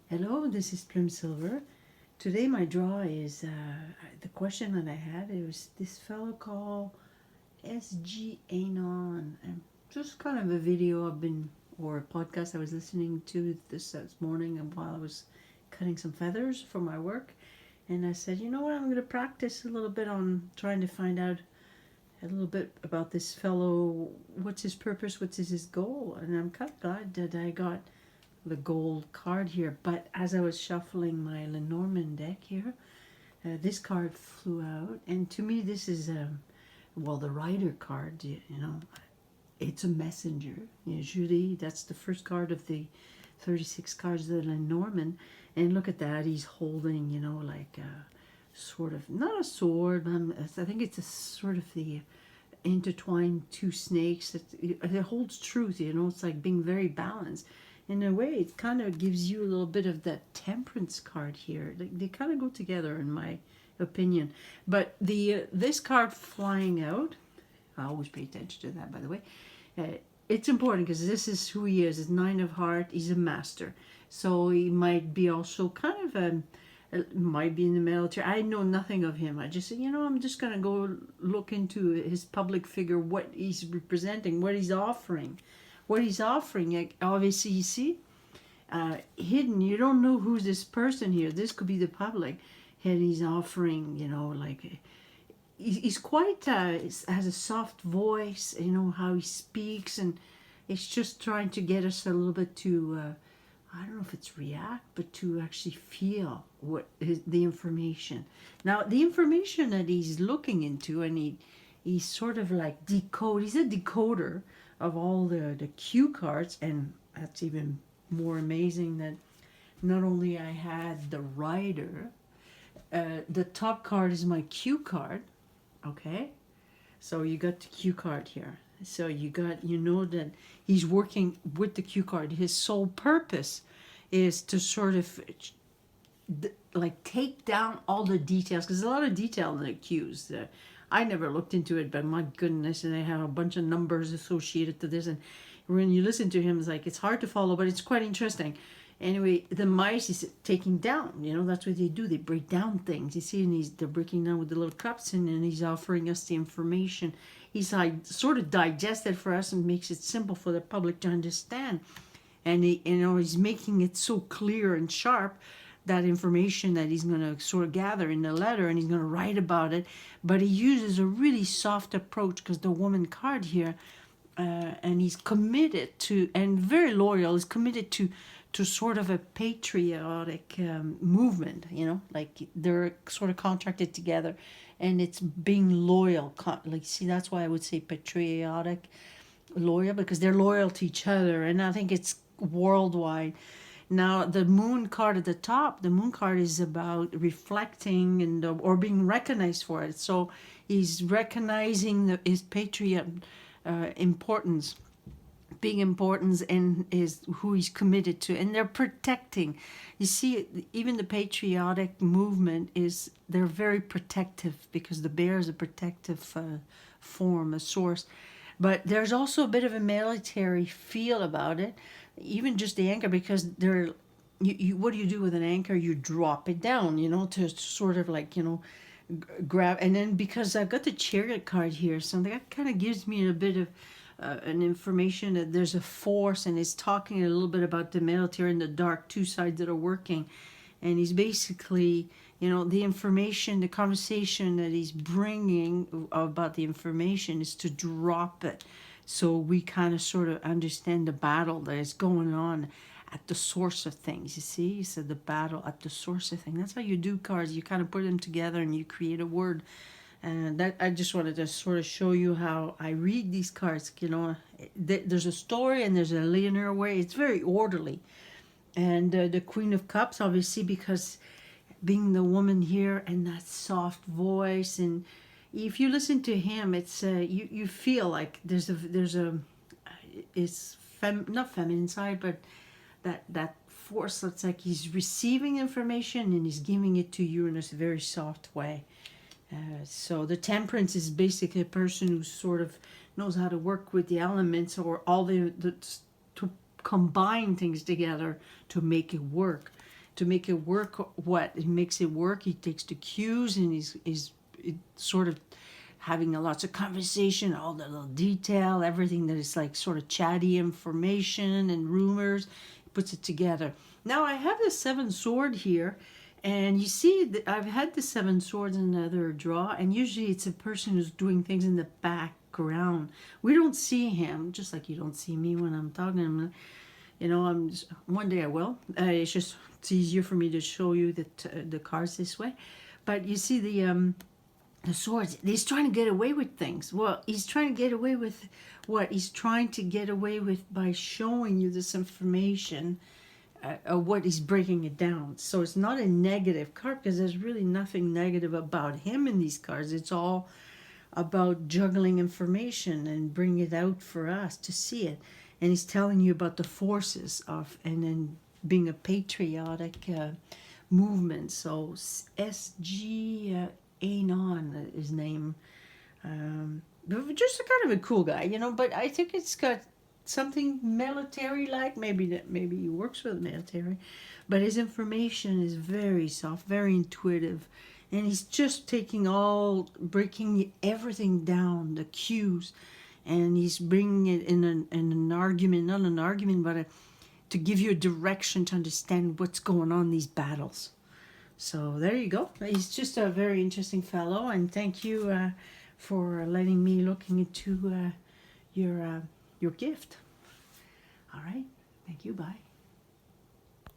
Hello, this is Plum Silver. Today my draw is the question that I had. It was this fellow called SGanon. And just kind of a video or a podcast I was listening to this morning while I was cutting some feathers for my work. And I said, you know what, I'm going to practice a little bit on trying to find out a little bit about this fellow. What's his purpose? What's his goal? And I'm kind of glad that I got the gold card here. But as I was shuffling my Lenormand deck here, this card flew out, and to me this is the rider card. You know, it's a messenger. Usually that's the first card of the 36 cards of the Lenormand, and look at that, he's holding, you know, like a sort of, not a sword, but I think it's a sort of the intertwined two snakes. It holds truth, you know. It's like being very balanced. In a way, it kind of gives you a little bit of that temperance card here. They kind of go together, in my opinion. But this card flying out, I always pay attention to that, by the way. It's important because this is who he is. It's Nine of Hearts. He's a master. So he might be also kind of might be in the military. I know nothing of him. I just said, you know, I'm just going to go look into his public figure, what he's representing, what he's offering. What he's offering, like, obviously, you see, hidden. You don't know who's this person here. This could be the public. And he's offering, you know, like, he's quite, has a soft voice, you know, how he speaks. And it's just trying to get us a little bit to, I don't know if it's react, but to actually feel the information. Now, the information that he's looking into, and he's sort of like he's a decoder of all the cue cards, and that's even more amazing that not only I had the rider, the top card is my cue card, okay? So you got the cue card here. So you know that he's working with the cue card. His sole purpose is to sort of like take down all the details, because there's a lot of detail in the cues. I never looked into it, but my goodness, and they have a bunch of numbers associated to this. And when you listen to him, it's like, it's hard to follow, but it's quite interesting. Anyway, the mice is taking down, you know, that's what they do. They break down things, you see, and they're breaking down with the little cups, and he's offering us the information. He's like sort of digested for us and makes it simple for the public to understand. And he's making it so clear and sharp, that information that he's going to sort of gather in the letter, and he's going to write about it. But he uses a really soft approach, because the woman card here, and he's committed to, and very loyal, is committed to sort of a patriotic movement, you know, like they're sort of contracted together, and it's being loyal. Like, see, that's why I would say patriotic, loyal, because they're loyal to each other, and I think it's worldwide. Now, the moon card at the top, the moon card is about reflecting and or being recognized for it. So he's recognizing his patriot importance, big importance, and is who he's committed to. And they're protecting. You see, even the patriotic movement they're very protective, because the bear is a protective form, a source. But there's also a bit of a military feel about it, even just the anchor, because what do you do with an anchor? You drop it down, you know, to sort of like, you know, grab. And then because I've got the chariot card here, so that kind of gives me a bit of an information that there's a force, and it's talking a little bit about the military and the dark, two sides that are working. And he's basically, you know, the information, the conversation that he's bringing about the information is to drop it, so we kind of sort of understand the battle that is going on at the source of things. You see, he said the battle at the source of things. That's how you do cards. You kind of put them together and you create a word. And that, I just wanted to sort of show you how I read these cards. You know, there's a story and there's a linear way. It's very orderly. And the Queen of Cups, obviously, because being the woman here and that soft voice, and if you listen to him, it's you feel like there's a it's not feminine side, but that force that's like he's receiving information and he's giving it to you in a very soft way. So the temperance is basically a person who sort of knows how to work with the elements, or all to combine things together to make it work. to make it work. What he makes it work, he takes the cues, and he's sort of having a lots of conversation, all the little detail, everything that is like sort of chatty information and rumors. He puts it together. Now I have the 7 sword here, and you see that I've had the 7 swords in another draw, and usually it's a person who's doing things in the background. We don't see him, just like you don't see me when I'm talking. You know, one day I will. It's easier for me to show you the cards this way. But you see the swords. He's trying to get away with things. Well, he's trying to get away with what? He's trying to get away with by showing you this information. What he's breaking it down. So it's not a negative card because there's really nothing negative about him in these cards. It's all about juggling information and bringing it out for us to see it. And he's telling you about the forces of, and then being a patriotic movement. So SGanon, his name. Just a kind of a cool guy, you know, but I think it's got something military-like. Maybe he works for the military, but his information is very soft, very intuitive, and he's just breaking everything down, the cues, and he's bringing it in an argument, not an argument, but to give you a direction to understand what's going on in these battles. So there you go. He's just a very interesting fellow, and thank you for letting me looking into your gift. All right. Thank you. Bye.